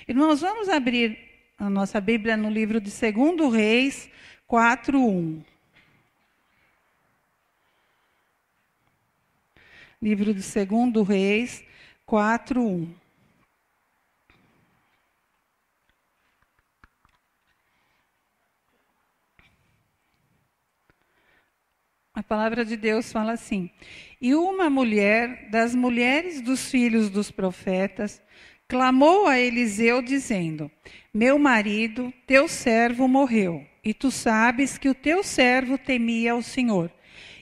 Irmãos, vamos abrir a nossa Bíblia no livro de 2 Reis 4:1. Livro de 2 Reis 4:1. A palavra de Deus fala assim: E uma mulher das mulheres dos filhos dos profetas clamou a Eliseu, dizendo: Meu marido, teu servo, morreu, e tu sabes que o teu servo temia o Senhor.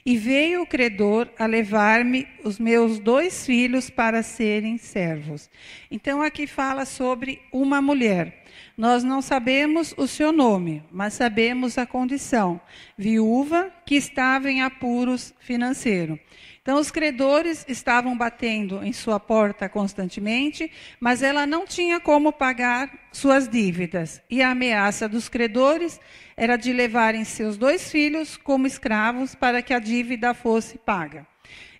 E veio o credor a levar-me os meus 2 filhos para serem servos. Então aqui fala sobre uma mulher. Nós não sabemos o seu nome, mas sabemos a condição. Viúva que estava em apuros financeiros. Então os credores estavam batendo em sua porta constantemente, mas ela não tinha como pagar suas dívidas. E a ameaça dos credores era de levarem seus 2 filhos como escravos para que a dívida fosse paga.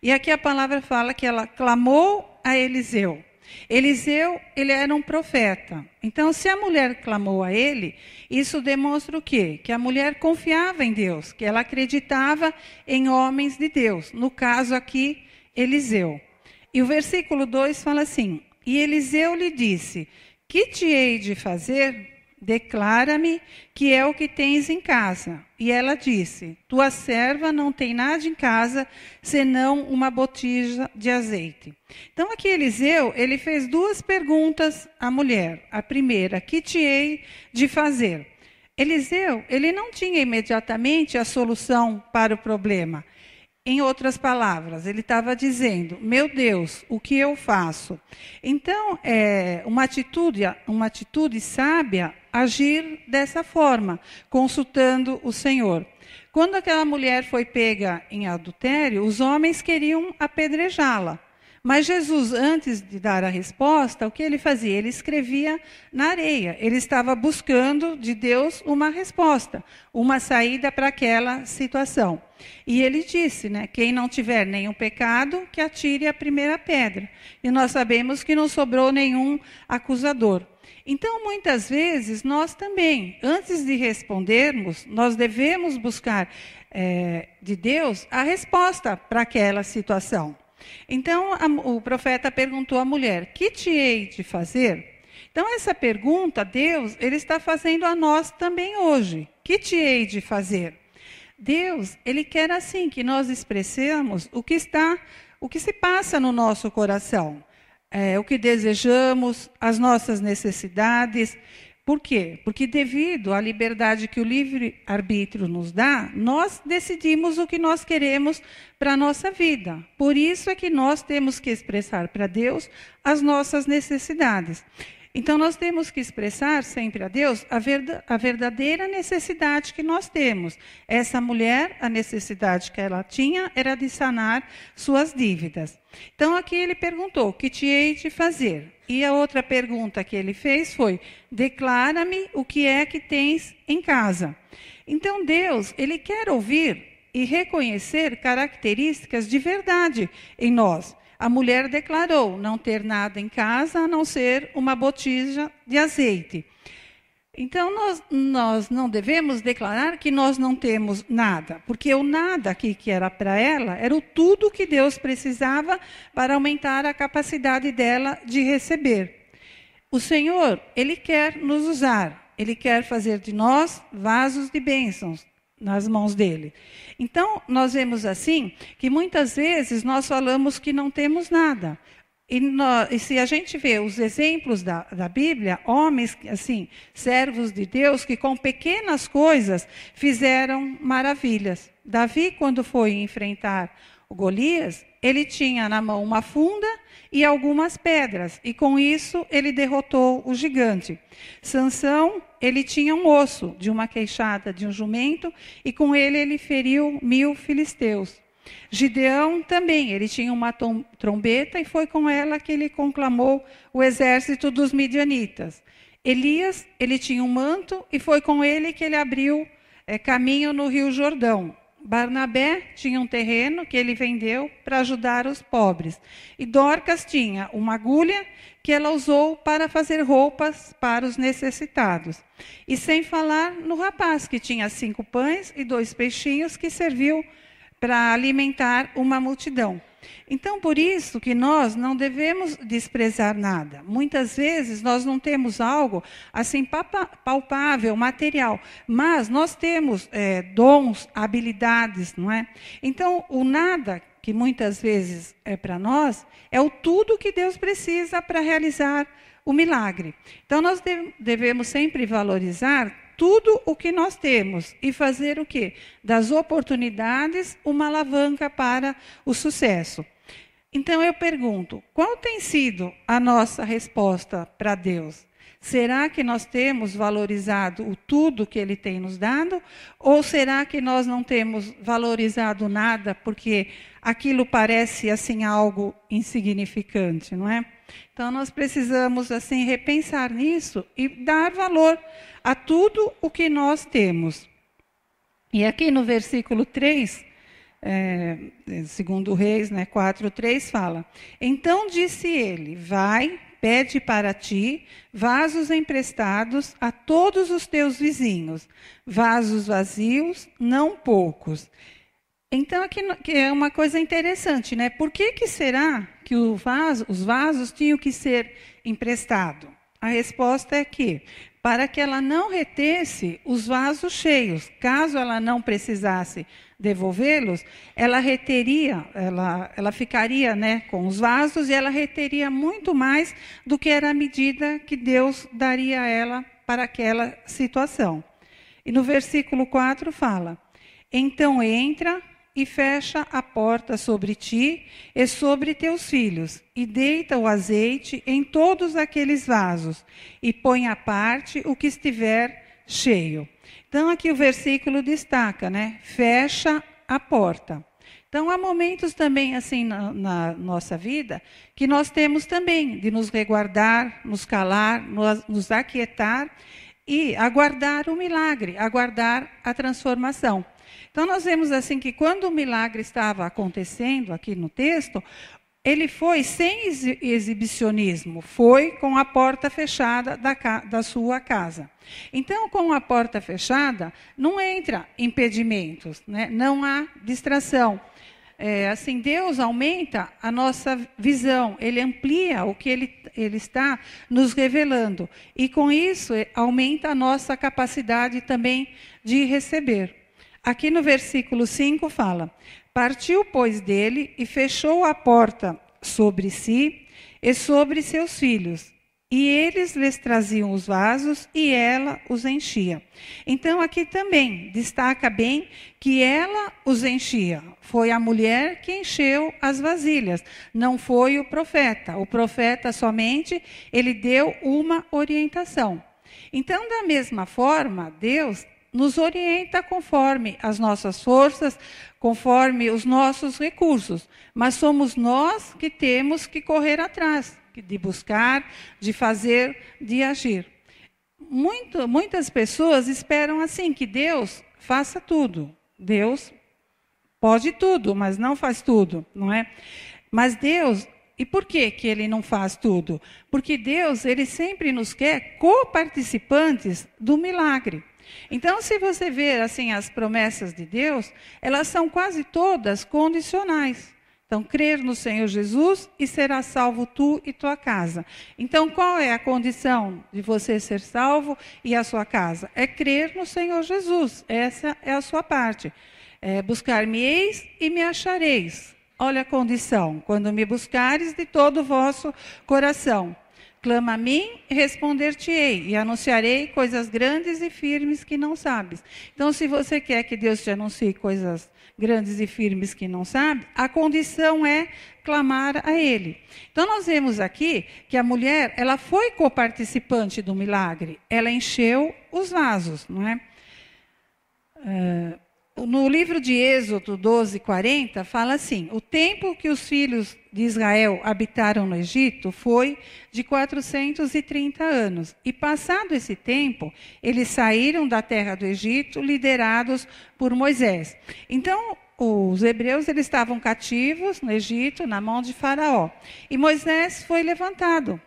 E aqui a palavra fala que ela clamou a Eliseu. Eliseu, ele era um profeta. Então, se a mulher clamou a ele, isso demonstra o quê? Que a mulher confiava em Deus, que ela acreditava em homens de Deus. No caso aqui, Eliseu. E o versículo 2 fala assim: E Eliseu lhe disse: Que te hei de fazer? Declara-me que é o que tens em casa. E ela disse: Tua serva não tem nada em casa, senão uma botija de azeite. Então aqui Eliseu, ele fez 2 perguntas à mulher. A primeira: que te hei de fazer? Eliseu, ele não tinha imediatamente a solução para o problema. Em outras palavras, ele estava dizendo: meu Deus, o que eu faço? Então, uma atitude sábia agir dessa forma, consultando o Senhor. Quando aquela mulher foi pega em adultério, os homens queriam apedrejá-la. Mas Jesus, antes de dar a resposta, o que ele fazia? Ele escrevia na areia. Ele estava buscando de Deus uma resposta, uma saída para aquela situação. E ele disse, quem não tiver nenhum pecado, que atire a primeira pedra. E nós sabemos que não sobrou nenhum acusador. Então, muitas vezes, nós também, antes de respondermos, nós devemos buscar de Deus a resposta para aquela situação. Então, o profeta perguntou à mulher: que te hei de fazer? Então, essa pergunta, Deus, ele está fazendo a nós também hoje. Que te hei de fazer? Deus, ele quer assim que nós expressemos o que se passa no nosso coração. O que desejamos, as nossas necessidades. Por quê? Porque devido à liberdade que o livre-arbítrio nos dá, nós decidimos o que nós queremos para a nossa vida. Por isso é que nós temos que expressar para Deus as nossas necessidades. Então, nós temos que expressar sempre a Deus a verdadeira necessidade que nós temos. Essa mulher, a necessidade que ela tinha era de sanar suas dívidas. Então, aqui ele perguntou: que te hei de fazer? E a outra pergunta que ele fez foi: declara-me o que é que tens em casa. Então, Deus, ele quer ouvir e reconhecer características de verdade em nós. A mulher declarou não ter nada em casa, a não ser uma botija de azeite. Então, nós não devemos declarar que nós não temos nada, porque o nada aqui que era para ela era o tudo que Deus precisava para aumentar a capacidade dela de receber. O Senhor, ele quer nos usar, ele quer fazer de nós vasos de bênçãos nas mãos dele. Então, nós vemos assim, que muitas vezes nós falamos que não temos nada. E se a gente vê os exemplos da Bíblia, homens, assim, servos de Deus, que com pequenas coisas fizeram maravilhas. Davi, quando foi enfrentar o Golias, ele tinha na mão uma funda e algumas pedras, e com isso ele derrotou o gigante. Sansão, ele tinha um osso de uma queixada de um jumento, e com ele feriu 1000 filisteus. Gideão também, ele tinha uma trombeta, e foi com ela que ele conclamou o exército dos midianitas. Elias, ele tinha um manto, e foi com ele que ele abriu caminho no Rio Jordão. Barnabé tinha um terreno que ele vendeu para ajudar os pobres. E Dorcas tinha uma agulha que ela usou para fazer roupas para os necessitados. E sem falar no rapaz, que tinha 5 pães e 2 peixinhos, que serviu para alimentar uma multidão. Então, por isso que nós não devemos desprezar nada. Muitas vezes nós não temos algo assim palpável, material, mas nós temos dons, habilidades, não é? Então, o nada, que muitas vezes é para nós, é o tudo que Deus precisa para realizar o milagre. Então, nós devemos sempre valorizar tudo o que nós temos e fazer o quê? Das oportunidades uma alavanca para o sucesso. Então eu pergunto, qual tem sido a nossa resposta para Deus? Será que nós temos valorizado o tudo que Ele tem nos dado? Ou será que nós não temos valorizado nada porque aquilo parece assim algo insignificante, não é? Então nós precisamos assim repensar nisso e dar valor a tudo o que nós temos. E aqui no versículo 3, segundo Reis, 4:3 fala: Então disse ele, vai, pede para ti vasos emprestados a todos os teus vizinhos, vasos vazios, não poucos. Então, aqui é uma coisa interessante, né? Por que será que os vasos tinham que ser emprestados? A resposta é que, para que ela não retesse os vasos cheios, caso ela não precisasse devolvê-los, ela reteria, ela ficaria, com os vasos e ela reteria muito mais do que era a medida que Deus daria a ela para aquela situação. E no versículo 4 fala: Então entra e fecha a porta sobre ti e sobre teus filhos, e deita o azeite em todos aqueles vasos, e põe à parte o que estiver cheio. Então aqui o versículo destaca, fecha a porta. Então há momentos também assim na nossa vida que nós temos também de nos reguardar, nos calar, nos aquietar e aguardar o milagre, aguardar a transformação. Então, nós vemos assim que quando o milagre estava acontecendo aqui no texto, ele foi sem exibicionismo, foi com a porta fechada da sua casa. Então, com a porta fechada, não entra impedimentos, não há distração. Assim, Deus aumenta a nossa visão, Ele amplia o que Ele está nos revelando. E com isso, aumenta a nossa capacidade também de receber. Aqui no versículo 5 fala: Partiu, pois, dele e fechou a porta sobre si e sobre seus filhos. E eles lhes traziam os vasos e ela os enchia. Então aqui também destaca bem que ela os enchia. Foi a mulher que encheu as vasilhas, não foi o profeta. O profeta somente, ele deu uma orientação. Então, da mesma forma, Deus nos orienta conforme as nossas forças, conforme os nossos recursos. Mas somos nós que temos que correr atrás, de buscar, de fazer, de agir. Muitas pessoas esperam assim, que Deus faça tudo. Deus pode tudo, mas não faz tudo, não é? Mas Deus, e por que Ele não faz tudo? Porque Deus, Ele sempre nos quer coparticipantes do milagre. Então, se você ver assim as promessas de Deus, elas são quase todas condicionais. Então, crer no Senhor Jesus e será salvo tu e tua casa. Então, qual é a condição de você ser salvo e a sua casa? É crer no Senhor Jesus. Essa é a sua parte. Buscar-me-eis e me achareis. Olha a condição. Quando me buscares de todo o vosso coração. Clama a mim e responder-te-ei, e anunciarei coisas grandes e firmes que não sabes. Então, se você quer que Deus te anuncie coisas grandes e firmes que não sabe, a condição é clamar a Ele. Então, nós vemos aqui que a mulher, ela foi coparticipante do milagre. Ela encheu os vasos, não é? No livro de Êxodo 12:40, fala assim: o tempo que os filhos de Israel habitaram no Egito foi de 430 anos. E passado esse tempo, eles saíram da terra do Egito, liderados por Moisés. Então, os hebreus eles estavam cativos no Egito, na mão de Faraó. E Moisés foi levantado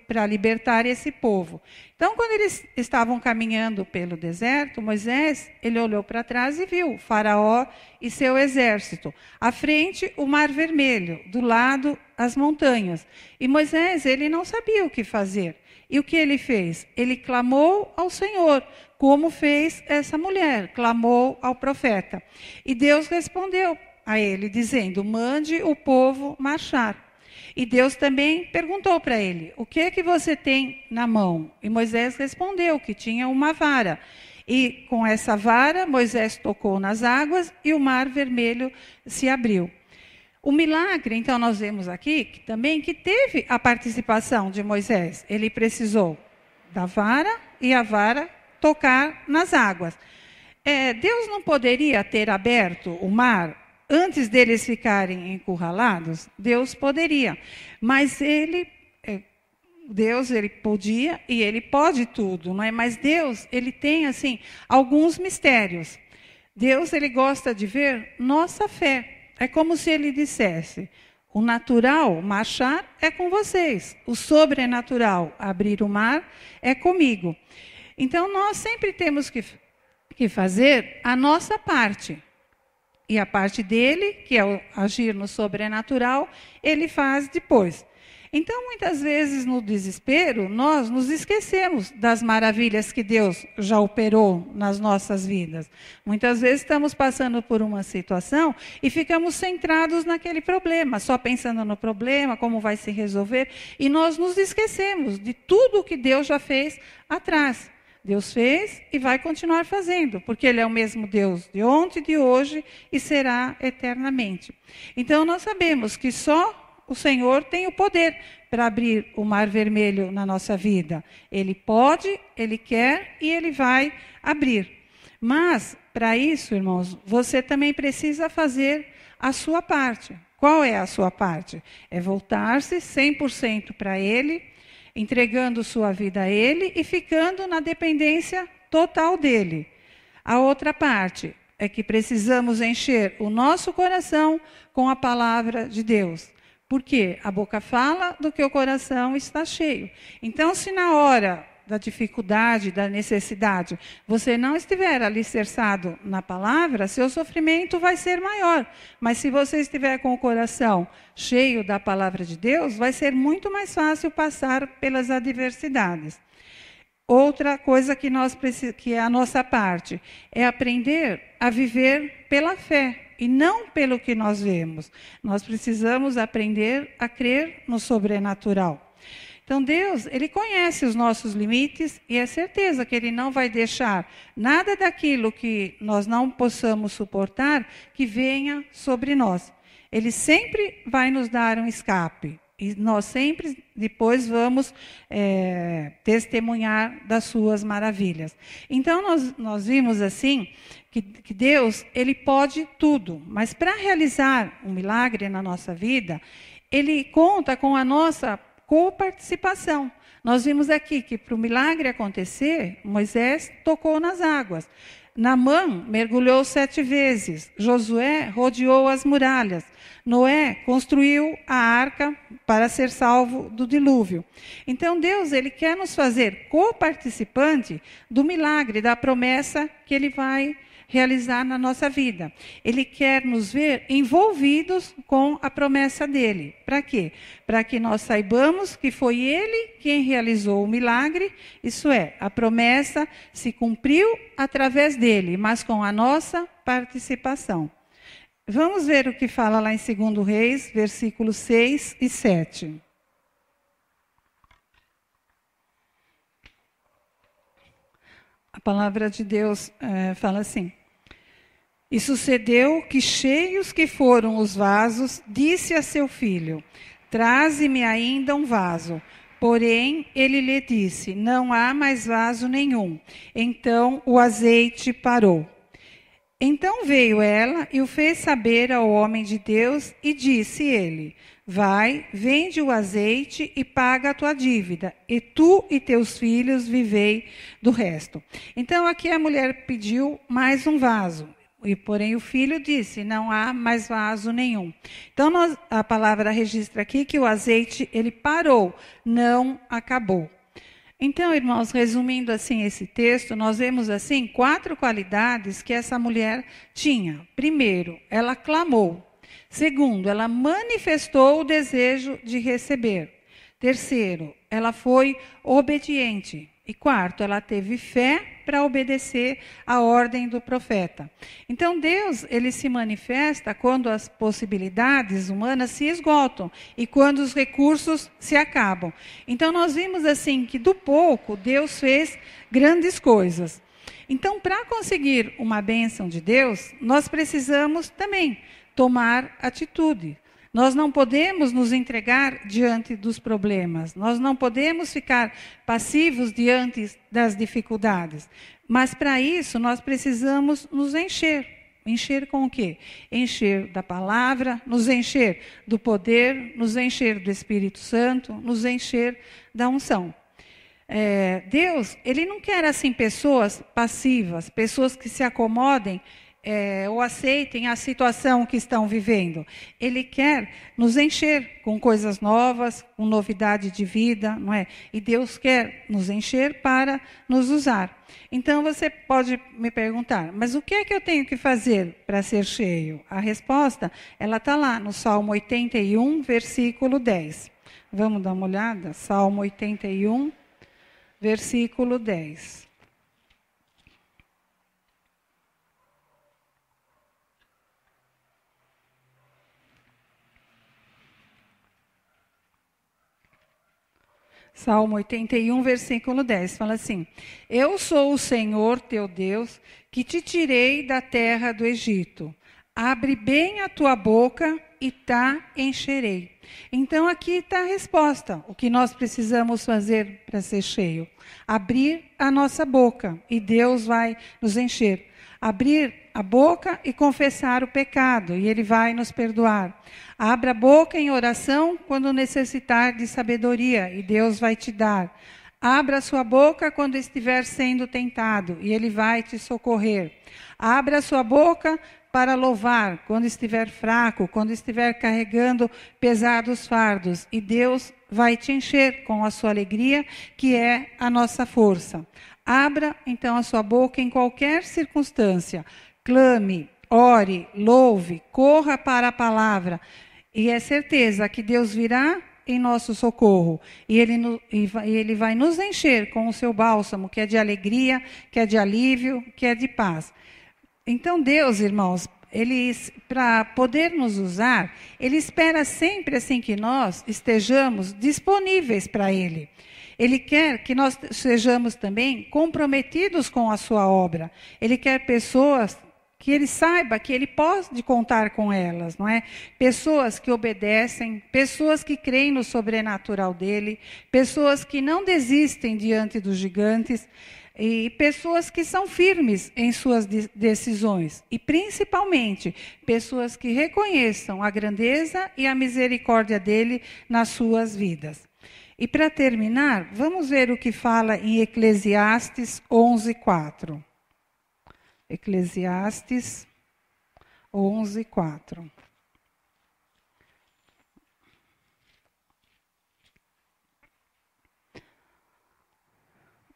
para libertar esse povo. Então, quando eles estavam caminhando pelo deserto, Moisés ele olhou para trás e viu Faraó e seu exército. À frente, o Mar Vermelho, do lado, as montanhas. E Moisés ele não sabia o que fazer. E o que ele fez? Ele clamou ao Senhor, como fez essa mulher, clamou ao profeta. E Deus respondeu a ele, dizendo, mande o povo marchar. E Deus também perguntou para ele, o que é que você tem na mão? E Moisés respondeu que tinha uma vara. E com essa vara, Moisés tocou nas águas e o Mar Vermelho se abriu. O milagre, então, nós vemos aqui que teve a participação de Moisés. Ele precisou da vara e a vara tocar nas águas. Deus não poderia ter aberto o mar antes deles ficarem encurralados? Deus poderia, mas Deus ele podia e ele pode tudo, não é? Mas Deus ele tem assim alguns mistérios. Deus ele gosta de ver nossa fé. É como se ele dissesse, o natural, marchar, é com vocês. O sobrenatural, abrir o mar, é comigo. Então, nós sempre temos que fazer a nossa parte. E a parte dele, que é o agir no sobrenatural, ele faz depois. Então, muitas vezes, no desespero, nós nos esquecemos das maravilhas que Deus já operou nas nossas vidas. Muitas vezes estamos passando por uma situação e ficamos centrados naquele problema, só pensando no problema, como vai se resolver, e nós nos esquecemos de tudo que Deus já fez atrás. Deus fez e vai continuar fazendo, porque Ele é o mesmo Deus de ontem, de hoje e será eternamente. Então, nós sabemos que só o Senhor tem o poder para abrir o Mar Vermelho na nossa vida. Ele pode, Ele quer e Ele vai abrir. Mas, para isso, irmãos, você também precisa fazer a sua parte. Qual é a sua parte? É voltar-se 100% para Ele, entregando sua vida a Ele e ficando na dependência total dEle. A outra parte é que precisamos encher o nosso coração com a palavra de Deus. Porque a boca fala do que o coração está cheio. Então, se na hora da dificuldade, da necessidade, você não estiver alicerçado na palavra, seu sofrimento vai ser maior. Mas se você estiver com o coração cheio da palavra de Deus, vai ser muito mais fácil passar pelas adversidades. Outra coisa que é a nossa parte, é aprender a viver pela fé. E não pelo que nós vemos. Nós precisamos aprender a crer no sobrenatural. Então, Deus, Ele conhece os nossos limites e é certeza que Ele não vai deixar nada daquilo que nós não possamos suportar que venha sobre nós. Ele sempre vai nos dar um escape. E nós sempre depois vamos testemunhar das suas maravilhas. Então, nós vimos assim que Deus ele pode tudo. Mas para realizar um milagre na nossa vida, Ele conta com a nossa coparticipação. Nós vimos aqui que para o milagre acontecer, Moisés tocou nas águas. Naamã mergulhou 7 vezes. Josué rodeou as muralhas. Noé construiu a arca para ser salvo do dilúvio. Então Deus ele quer nos fazer coparticipante do milagre, da promessa que Ele vai realizar na nossa vida. Ele quer nos ver envolvidos com a promessa dele. Para quê? Para que nós saibamos que foi Ele quem realizou o milagre, isso é, a promessa se cumpriu através dele, mas com a nossa participação. Vamos ver o que fala lá em 2 Reis, versículos 6 e 7. A palavra de Deus fala assim. E sucedeu que, cheios que foram os vasos, disse a seu filho, traze-me ainda um vaso. Porém, ele lhe disse, não há mais vaso nenhum. Então o azeite parou. Então veio ela e o fez saber ao homem de Deus, e disse ele: vai, vende o azeite e paga a tua dívida, e tu e teus filhos vivei do resto. Então aqui a mulher pediu mais um vaso, e porém o filho disse: não há mais vaso nenhum. Então a palavra registra aqui que o azeite ele parou, não acabou. Então, irmãos, resumindo assim esse texto, nós vemos assim 4 qualidades que essa mulher tinha. Primeiro, ela clamou. Segundo, ela manifestou o desejo de receber. Terceiro, ela foi obediente. E quarto, ela teve fé para obedecer à ordem do profeta. Então, Deus, ele se manifesta quando as possibilidades humanas se esgotam e quando os recursos se acabam. Então, nós vimos assim que do pouco, Deus fez grandes coisas. Então, para conseguir uma bênção de Deus, nós precisamos também tomar atitude. Nós não podemos nos entregar diante dos problemas. Nós não podemos ficar passivos diante das dificuldades. Mas para isso nós precisamos nos encher. Encher com o quê? Encher da palavra, nos encher do poder, nos encher do Espírito Santo, nos encher da unção. Deus, ele não quer assim pessoas passivas, pessoas que se acomodem ou aceitem a situação que estão vivendo. Ele quer nos encher com coisas novas, com novidade de vida, não é? E Deus quer nos encher para nos usar. Então você pode me perguntar, mas o que é que eu tenho que fazer para ser cheio? A resposta, ela está lá no Salmo 81, versículo 10. Vamos dar uma olhada? Salmo 81, versículo 10. Salmo 81, versículo 10, fala assim: eu sou o Senhor teu Deus, que te tirei da terra do Egito. Abre bem a tua boca e te encherei. Então aqui está a resposta, o que nós precisamos fazer para ser cheio. Abrir a nossa boca e Deus vai nos encher. Abrir a boca e confessar o pecado, e Ele vai nos perdoar. Abra a boca em oração quando necessitar de sabedoria, e Deus vai te dar. Abra a sua boca quando estiver sendo tentado, e Ele vai te socorrer. Abra a sua boca para louvar quando estiver fraco, quando estiver carregando pesados fardos, e Deus vai te encher com a sua alegria, que é a nossa força. Abra, então, a sua boca em qualquer circunstância. Clame, ore, louve, corra para a palavra. E é certeza que Deus virá em nosso socorro. E Ele vai nos encher com o seu bálsamo, que é de alegria, que é de alívio, que é de paz. Então, Deus, irmãos, para poder nos usar, Ele espera sempre assim que nós estejamos disponíveis para Ele. Ele quer que nós sejamos também comprometidos com a sua obra. Ele quer pessoas que ele saiba que ele pode contar com elas, não é? Pessoas que obedecem, pessoas que creem no sobrenatural dele, pessoas que não desistem diante dos gigantes, e pessoas que são firmes em suas decisões. E, principalmente, pessoas que reconheçam a grandeza e a misericórdia dele nas suas vidas. E para terminar, vamos ver o que fala em Eclesiastes 11:4. Eclesiastes 11:4.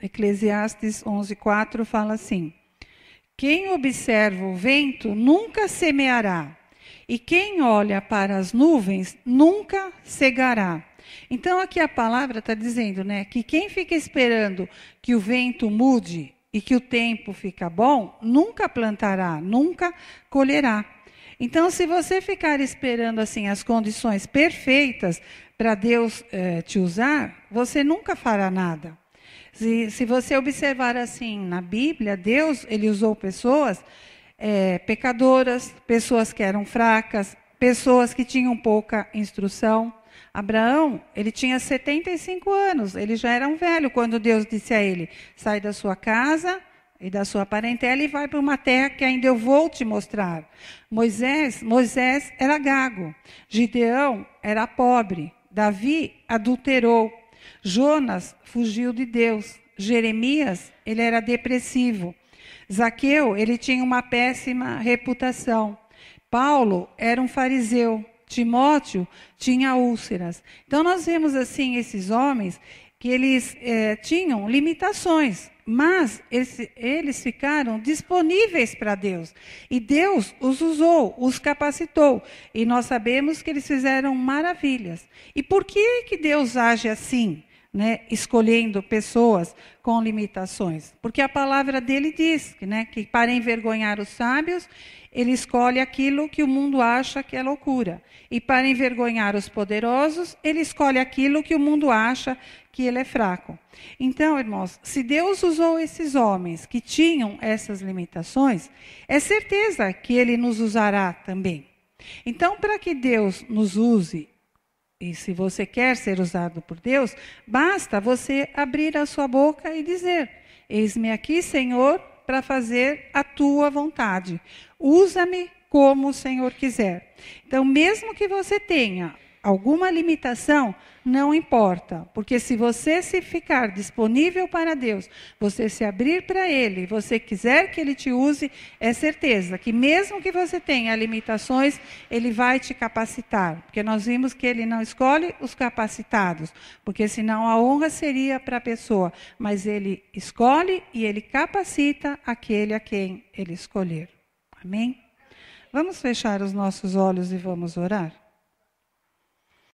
Eclesiastes 11:4 fala assim: quem observa o vento nunca semeará, e quem olha para as nuvens nunca cegará. Então aqui a palavra está dizendo, né, que quem fica esperando que o vento mude e que o tempo fica bom, nunca plantará, nunca colherá. Então, se você ficar esperando assim as condições perfeitas para Deus te usar, você nunca fará nada. Se você observar assim na Bíblia, Deus ele usou pessoas pecadoras, pessoas que eram fracas, pessoas que tinham pouca instrução. Abraão, ele tinha 75 anos, ele já era um velho quando Deus disse a ele: sai da sua casa, e da sua parentela e vai para uma terra que ainda eu vou te mostrar. Moisés era gago, Gideão era pobre, Davi adulterou, Jonas fugiu de Deus, Jeremias, ele era depressivo, Zaqueu, ele tinha uma péssima reputação, Paulo era um fariseu, Timóteo tinha úlceras. Então nós vemos assim esses homens que eles tinham limitações, mas eles ficaram disponíveis para Deus. E Deus os usou, os capacitou. E nós sabemos que eles fizeram maravilhas. E por que Deus age assim, né, escolhendo pessoas com limitações? Porque a palavra dele diz que para envergonhar os sábios, ele escolhe aquilo que o mundo acha que é loucura. E para envergonhar os poderosos, ele escolhe aquilo que o mundo acha que ele é fraco. Então, irmãos, se Deus usou esses homens que tinham essas limitações, é certeza que ele nos usará também. Então, para que Deus nos use, e se você quer ser usado por Deus, basta você abrir a sua boca e dizer: eis-me aqui, Senhor, para fazer a tua vontade. Usa-me como o Senhor quiser. Então, mesmo que você tenha alguma limitação, não importa, porque se você se ficar disponível para Deus, você se abrir para Ele, você quiser que Ele te use, é certeza que mesmo que você tenha limitações, Ele vai te capacitar, porque nós vimos que Ele não escolhe os capacitados, porque senão a honra seria para a pessoa, mas Ele escolhe e Ele capacita aquele a quem Ele escolher. Amém? Vamos fechar os nossos olhos e vamos orar?